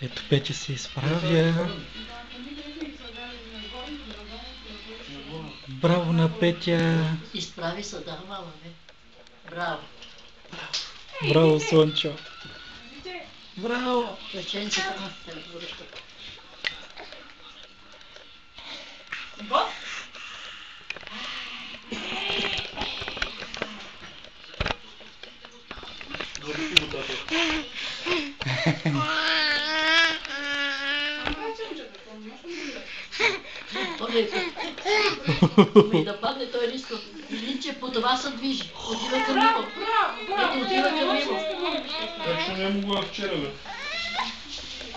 Ето Петя се изправя. Браво на Петя! Изправи се, да, мама, бе. Браво. Браво, Слънчо! Браво! Печенцата на температурата. И да падне той листо. Илинче по това се движи. Отива към него. Ето отива към него. Точно не му го вчера, бе.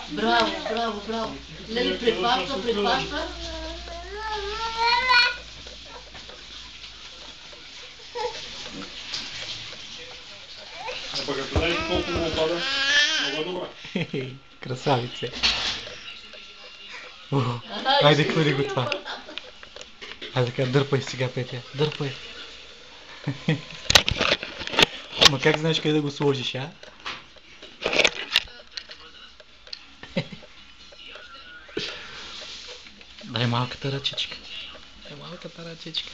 Браво, браво, браво. Лели предпаща, предпаща. А пък като знаете колко му опада, много добра. Красавице! Айде, хвали го това! Айде така, дърпай сега, Петя, дърпай! Ма как знаеш къде да го сложиш, а? Дай малката ръчичка. Дай малката ръчичка.